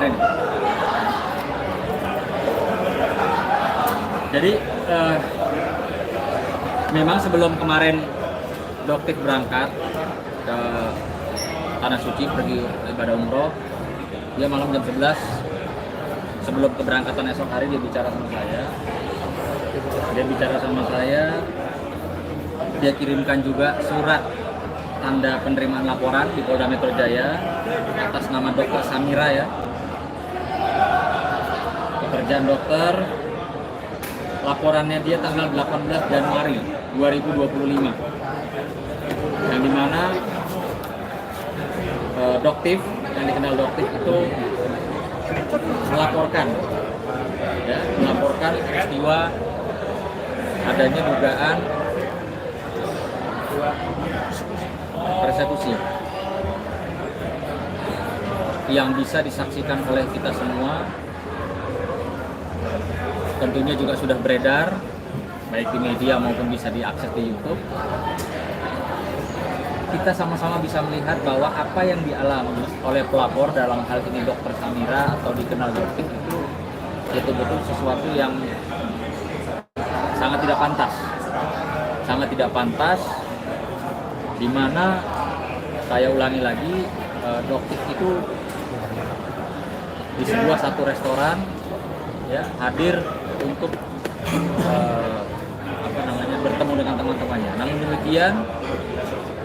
kemarin. Jadi memang sebelum kemarin Doktif berangkat ke Tanah Suci pergi ibadah umroh, dia malam jam 11 sebelum keberangkatan esok hari dia bicara sama saya. Dia kirimkan juga surat tanda penerimaan laporan di Polda Metro Jaya atas nama Dr. Samira ya. Pekerjaan dokter, laporannya dia tanggal 18 Januari 2025. Yang dimana Doktif, yang dikenal Doktif itu melaporkan peristiwa adanya dugaan persekusi yang bisa disaksikan oleh kita semua. Tentunya juga sudah beredar baik di media maupun bisa diakses di YouTube. Kita sama-sama bisa melihat bahwa apa yang dialami oleh pelapor, dalam hal ini Dr. Samira atau dikenal Doktif, itu betul-betul sesuatu yang sangat tidak pantas, di mana saya ulangi lagi, Doktif itu di sebuah satu restoran ya hadir untuk bertemu dengan teman-temannya. Namun demikian,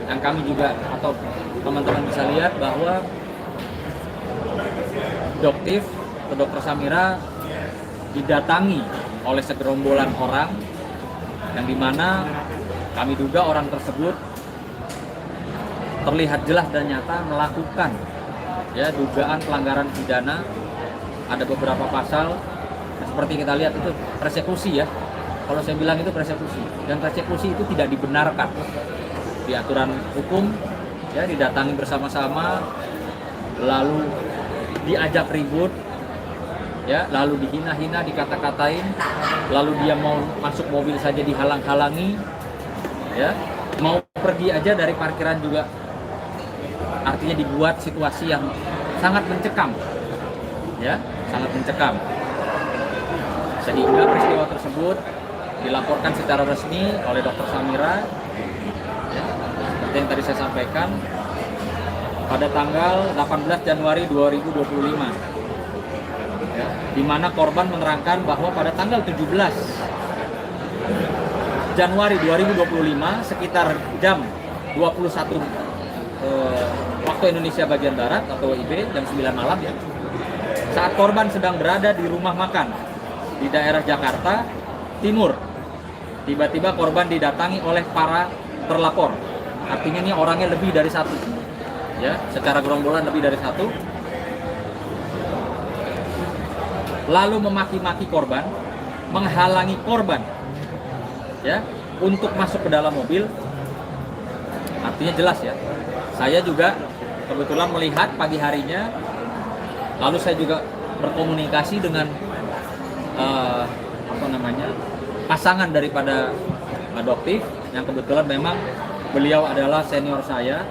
yang kami juga atau teman-teman bisa lihat bahwa Doktif atau Dr. Samira didatangi oleh segerombolan orang yang dimana kami duga orang tersebut terlihat jelas dan nyata melakukan ya dugaan pelanggaran pidana. Ada beberapa pasal seperti kita lihat itu persekusi ya. Kalau saya bilang itu persekusi, dan persekusi itu tidak dibenarkan di aturan hukum ya. Didatangi bersama-sama, lalu diajak ribut ya, lalu dihina-hina, dikata-katain, lalu dia mau masuk mobil saja dihalang-halangi ya, mau pergi aja dari parkiran juga, artinya dibuat situasi yang sangat mencekam ya, sangat mencekam, sehingga peristiwa tersebut dilaporkan secara resmi oleh Dr. Samira ya, seperti yang tadi saya sampaikan pada tanggal 18 Januari 2025 ya, di mana korban menerangkan bahwa pada tanggal 17 Januari 2025 sekitar jam 21 waktu Indonesia bagian Barat atau WIB, jam 9 malam ya, saat korban sedang berada di rumah makan di daerah Jakarta Timur, tiba-tiba korban didatangi oleh para terlapor. Artinya ini orangnya lebih dari satu ya, secara gerombolan lebih dari satu, lalu memaki-maki korban, menghalangi korban ya untuk masuk ke dalam mobil. Artinya jelas ya, saya juga kebetulan melihat pagi harinya, lalu saya juga berkomunikasi dengan pasangan daripada Doktif, yang kebetulan memang beliau adalah senior saya,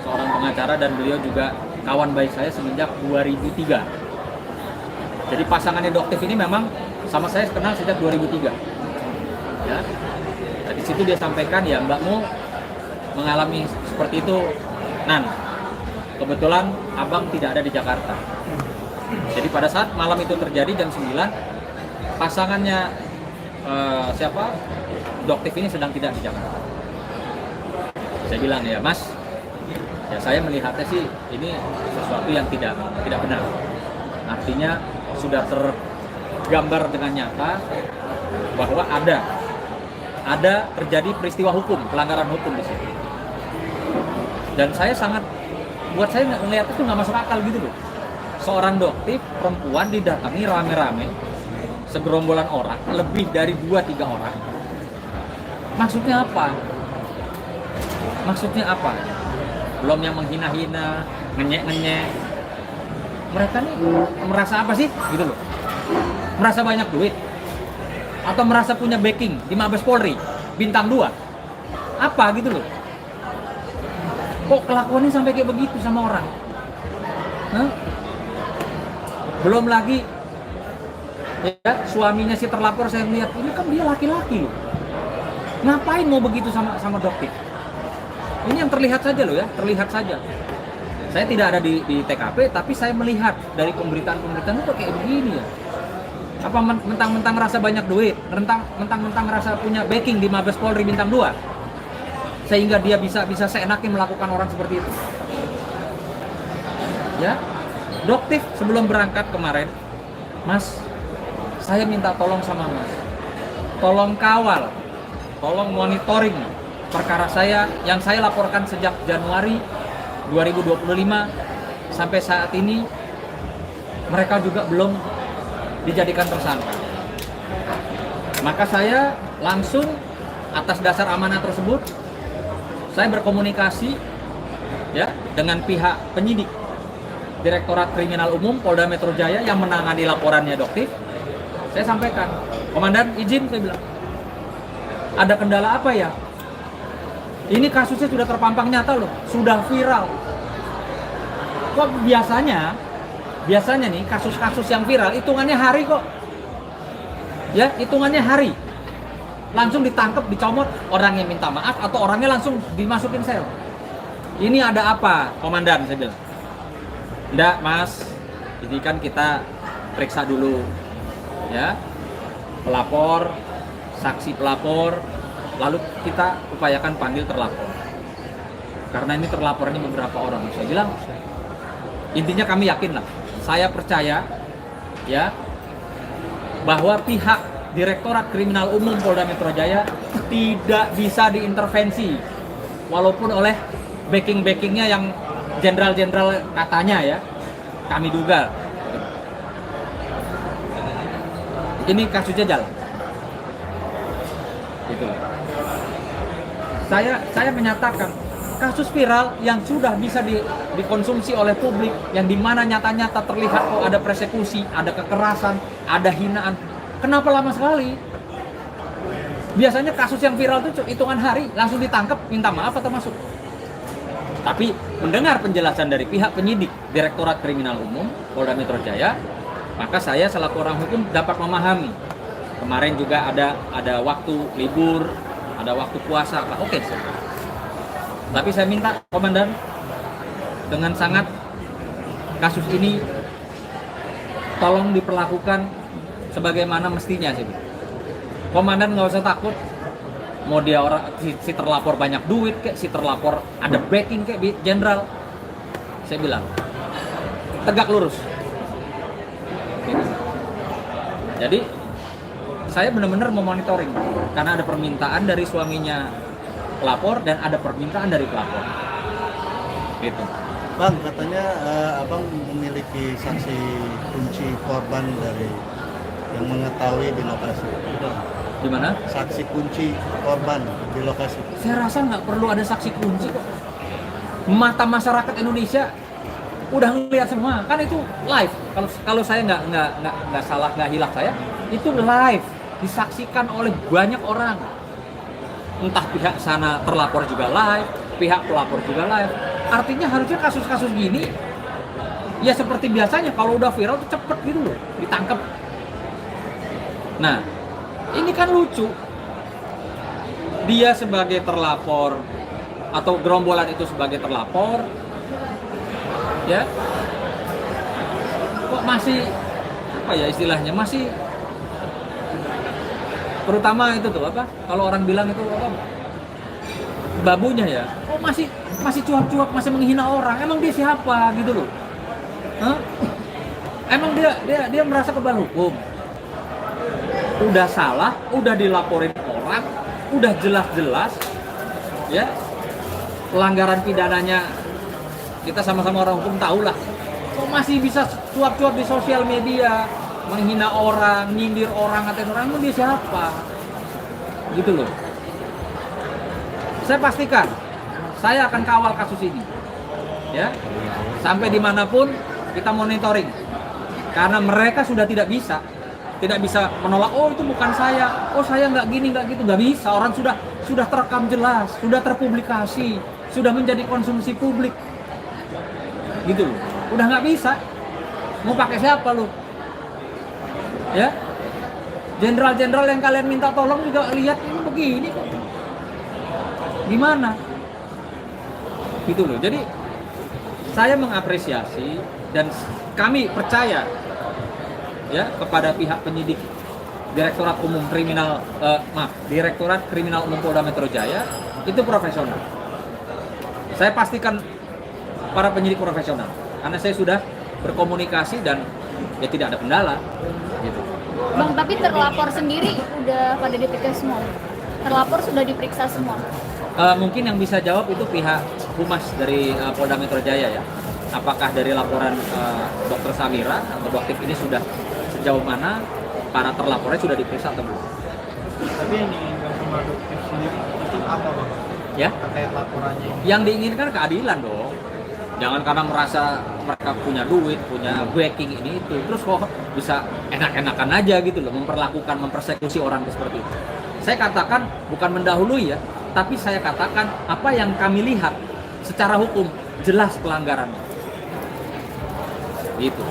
seorang pengacara, dan beliau juga kawan baik saya semenjak 2003. Jadi pasangannya Doktif ini memang sama saya kenal sejak 2003 ya. Nah, di situ dia sampaikan ya, mbakmu mengalami seperti itu Nan, kebetulan abang tidak ada di Jakarta. Jadi pada saat malam itu terjadi jam 9, pasangannya Doktif ini sedang tidak di Jakarta. Saya bilang ya Mas, ya saya melihatnya sih ini sesuatu yang tidak benar. Artinya sudah tergambar dengan nyata bahwa ada terjadi peristiwa hukum, pelanggaran hukum di sini. Dan saya buat saya melihat itu nggak masuk akal gitu loh. Seorang Doktif perempuan didatangi rame-rame, segerombolan orang, lebih dari 2-3 orang. Maksudnya apa? Belum yang menghina-hina, ngenyek-ngenyek. Mereka nih merasa apa sih? Gitu loh. Merasa banyak duit? Atau merasa punya backing di Mabes Polri, bintang 2? Apa gitu loh? Kok kelakuannya sampai kayak begitu sama orang? Belum lagi ya, suaminya si terlapor, saya melihat ini kan dia laki-laki loh. Ngapain mau begitu sama dokter? Ini yang terlihat saja loh ya, terlihat saja. Saya tidak ada di TKP, tapi saya melihat dari pemberitaan-pemberitaan itu kayak begini ya. Apa mentang-mentang rasa banyak duit, mentang-mentang rasa punya backing di Mabes Polri bintang 2, sehingga dia bisa seenaknya melakukan orang seperti itu. Ya, Doktif sebelum berangkat kemarin, Mas, saya minta tolong sama Mas, tolong kawal, tolong monitoring perkara saya yang saya laporkan sejak Januari 2025 sampai saat ini, mereka juga belum dijadikan tersangka. Maka saya langsung atas dasar amanah tersebut, saya berkomunikasi ya dengan pihak penyidik Direktorat Kriminal Umum Polda Metro Jaya yang menangani laporannya Doktif. Saya sampaikan, Komandan izin, saya bilang, ada kendala apa ya? Ini kasusnya sudah terpampang nyata loh, sudah viral. Kok biasanya nih kasus-kasus yang viral hitungannya hari kok. Ya, hitungannya hari. Langsung ditangkap, dicomot, orangnya minta maaf atau orangnya langsung dimasukin sel. Ini ada apa, Komandan? Saya bilang. Enggak, Mas. Ini kan kita periksa dulu. Ya. Pelapor, saksi pelapor, lalu kita upayakan panggil terlapor. Karena ini terlapornya beberapa orang. Saya bilang, intinya kami yakin lah. Saya percaya ya bahwa pihak Direktorat Kriminal Umum Polda Metro Jaya tidak bisa diintervensi walaupun oleh backing-backingnya yang jenderal-jenderal katanya ya, kami duga. Ini kasusnya jalan. Gitu. Saya menyatakan kasus viral yang sudah bisa dikonsumsi oleh publik, yang dimana nyata-nyata terlihat kok ada persekusi, ada kekerasan, ada hinaan. Kenapa lama sekali? Biasanya kasus yang viral itu hitungan hari langsung ditangkap, minta maaf atau masuk. Tapi mendengar penjelasan dari pihak penyidik Direktorat Kriminal Umum Polda Metro Jaya, maka saya selaku orang hukum dapat memahami. Kemarin juga ada waktu libur, ada waktu puasa, Pak. Oke. Tapi saya minta Komandan dengan sangat kasus ini tolong diperlakukan sebagaimana mestinya sih. Komandan nggak usah takut. Mau dia orang si terlapor banyak duit kayak, si terlapor ada backing kayak jenderal, saya bilang tegak lurus. Gitu. Jadi saya benar-benar memonitoring karena ada permintaan dari suaminya pelapor dan ada permintaan dari pelapor. Gitu. Bang, katanya abang memiliki saksi kunci korban dari yang mengetahui di lokasi. Di mana? Saksi kunci korban di lokasi. Saya rasa nggak perlu ada saksi kunci kok. Mata masyarakat Indonesia udah ngelihat semua, kan itu live. Kalau saya nggak salah, nggak hilaf saya, itu live disaksikan oleh banyak orang. Entah pihak sana terlapor juga live, pihak pelapor juga live. Artinya harusnya kasus-kasus gini ya seperti biasanya, kalau udah viral tuh cepet gitu loh, ditangkap. Nah, ini kan lucu. Dia sebagai terlapor atau gerombolan itu sebagai terlapor, ya, kok masih apa ya istilahnya, masih, terutama itu tuh apa? Kalau orang bilang itu apa? Babunya ya. Kok masih cuap-cuap, masih menghina orang. Emang dia siapa gitu loh? Hah? Emang dia merasa kebal hukum? Udah salah, udah dilaporin orang, udah jelas-jelas ya pelanggaran pidananya, kita sama-sama orang hukum tahu lah. Kok masih bisa cuap-cuap di sosial media, menghina orang, nyindir orang, ngatain orang, itu dia siapa? Gitu loh. Saya pastikan saya akan kawal kasus ini ya, sampai dimanapun kita monitoring, karena mereka sudah tidak bisa menolak. Oh itu bukan saya, oh saya nggak gini nggak gitu, nggak bisa. Orang sudah terekam jelas, sudah terpublikasi, sudah menjadi konsumsi publik, gitu loh. Udah nggak bisa. Mau pakai siapa lu? Ya, jenderal-jenderal yang kalian minta tolong juga lihat ini begini kok. Gimana? Gitu loh. Jadi saya mengapresiasi dan kami percaya ya kepada pihak penyidik Direktorat Kriminal Umum Polda Metro Jaya itu profesional. Saya pastikan para penyidik profesional karena saya sudah berkomunikasi dan ya tidak ada kendala gitu. Bang, tapi terlapor sendiri udah pada diperiksa semua. Terlapor sudah diperiksa semua. Mungkin yang bisa jawab itu pihak Humas dari Polda Metro Jaya ya. Apakah dari laporan Dr. Samira atau Doktif ini sudah sejauh mana para terlapornya sudah diperiksa atau belum? Tapi yang diinginkan sama Doktif sendiri itu apa, Bang? Ya? Terkait laporannya ini. Yang diinginkan keadilan dong. Jangan karena merasa mereka punya duit, punya backing ini itu, terus kok bisa enak-enakan aja gitu loh, mempersekusi orang seperti itu. Saya katakan bukan mendahului ya, tapi saya katakan apa yang kami lihat secara hukum jelas pelanggarannya. Gitu.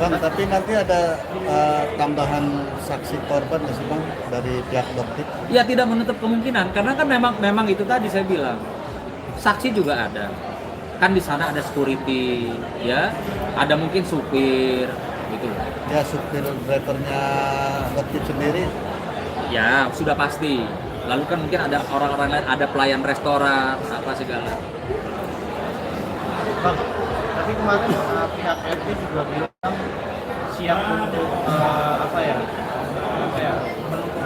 Bang, tapi nanti ada tambahan saksi korban nggak sih Bang dari pihak Doktif? Ya tidak menutup kemungkinan karena kan memang itu tadi saya bilang saksi juga ada. Kan di sana ada security, ya, ada mungkin supir, gitu. Ya supir drivernya Doktif sendiri. Ya sudah pasti. Lalu kan mungkin ada orang-orang lain, ada pelayan restoran, apa segala. Bang, tapi kemarin pihak RT juga bilang siap untuk menempuh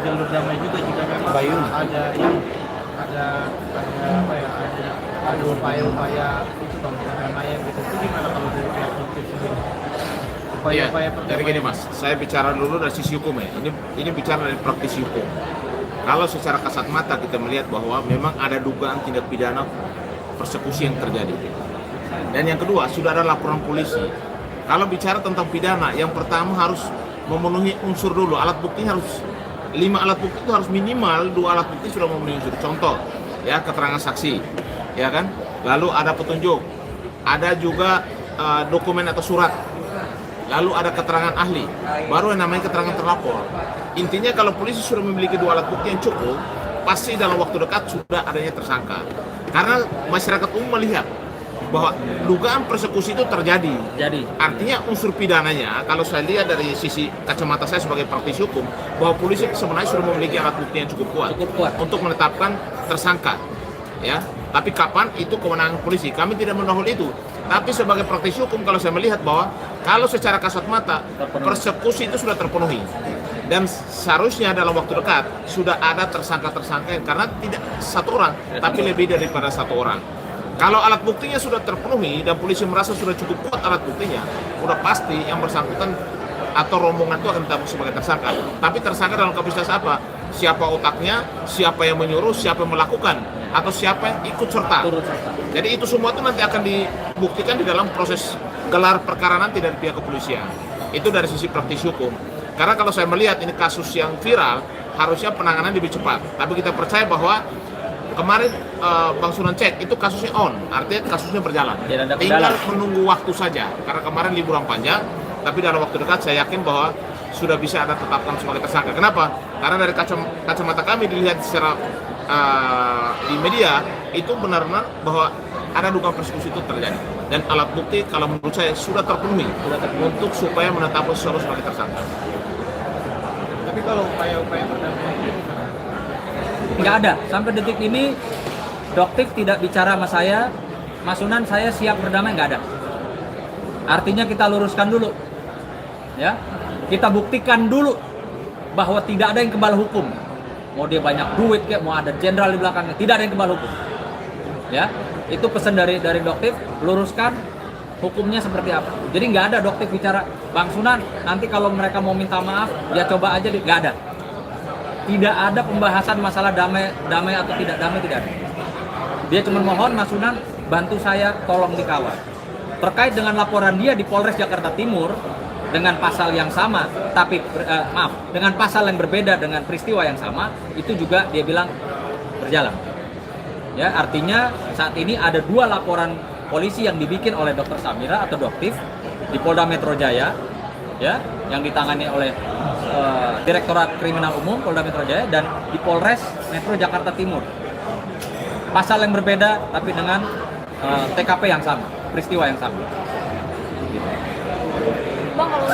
jalur damai juga jika memang Bayun. ada upaya-upaya itu Bang, perdamaian gitu. Itu gimana kalau dari pihak Doktif sendiri? Iya, Upaya-upaya dari gini Mas, saya bicara dulu dari sisi hukum ya. Ini bicara dari praktisi hukum. Kalau secara kasat mata kita melihat bahwa memang ada dugaan tindak pidana persekusi yang terjadi. Dan yang kedua, sudah ada laporan polisi. Kalau bicara tentang pidana, yang pertama harus memenuhi unsur dulu. Alat bukti harus 5 alat bukti itu harus minimal 2 alat bukti sudah memenuhi unsur. Contoh, ya keterangan saksi, ya kan? Lalu ada petunjuk, ada juga dokumen atau surat. Lalu ada keterangan ahli, baru yang namanya keterangan terlapor. Intinya kalau polisi sudah memiliki 2 alat bukti yang cukup, pasti dalam waktu dekat sudah adanya tersangka. Karena masyarakat umum melihat bahwa dugaan persekusi itu terjadi. Jadi Artinya unsur pidananya, kalau saya lihat dari sisi kacamata saya sebagai praktisi hukum, bahwa polisi sebenarnya sudah memiliki alat bukti yang cukup kuat untuk menetapkan tersangka. Ya, tapi kapan itu kewenangan polisi? Kami tidak mendahului itu. Tapi sebagai praktisi hukum, kalau saya melihat bahwa kalau secara kasat mata persekusi itu sudah terpenuhi dan seharusnya dalam waktu dekat sudah ada tersangka-tersangka karena tidak satu orang, tapi lebih daripada 1 orang. Kalau alat buktinya sudah terpenuhi dan polisi merasa sudah cukup kuat alat buktinya, udah pasti yang bersangkutan atau rombongan itu akan ditetapkan sebagai tersangka. Tapi tersangka dalam kapasitas apa? Siapa otaknya, siapa yang menyuruh, siapa yang melakukan, atau siapa yang ikut serta. Jadi itu semua itu nanti akan dibuktikan di dalam proses gelar perkara nanti dari pihak kepolisian. Itu dari sisi praktisi hukum. Karena kalau saya melihat ini kasus yang viral, harusnya penanganan lebih cepat. Tapi kita percaya bahwa kemarin Bang Sunan cek itu kasusnya on, artinya kasusnya berjalan. Tinggal menunggu waktu saja. Karena kemarin liburan panjang, tapi dalam waktu dekat saya yakin bahwa sudah bisa ada tetapkan sebagai tersangka. Kenapa? Karena dari kacamata kami dilihat secara di media itu benar-benar bahwa ada dugaan persekusi itu terjadi dan alat bukti kalau menurut saya sudah terpenuhi untuk supaya menetapkan seseorang sebagai tersangka. Tapi kalau upaya-upaya perdamaian itu nggak ada sampai detik ini. Doktif tidak bicara sama saya, Mas Sunan saya siap berdamai, nggak ada. Artinya kita luruskan dulu, ya, kita buktikan dulu bahwa tidak ada yang kebal hukum. Mau dia banyak duit kayak, mau ada jenderal di belakangnya, tidak ada yang kebal hukum. Ya, itu pesan dari Doktif, luruskan hukumnya seperti apa. Jadi nggak ada Doktif bicara, Bang Sunan nanti kalau mereka mau minta maaf, ya coba aja, nggak ada. Tidak ada pembahasan masalah damai atau tidak damai, tidak ada. Dia cuma mohon Mas Sunan bantu saya, tolong dikawal. Terkait dengan laporan dia di Polres Jakarta Timur dengan pasal yang sama, tapi dengan pasal yang berbeda dengan peristiwa yang sama, itu juga dia bilang berjalan. Ya, artinya saat ini ada 2 laporan polisi yang dibikin oleh Dr. Samira atau Doktif di Polda Metro Jaya, ya, yang ditangani oleh Direktorat Kriminal Umum Polda Metro Jaya, dan di Polres Metro Jakarta Timur. Pasal yang berbeda tapi dengan TKP yang sama, peristiwa yang sama. Gitu.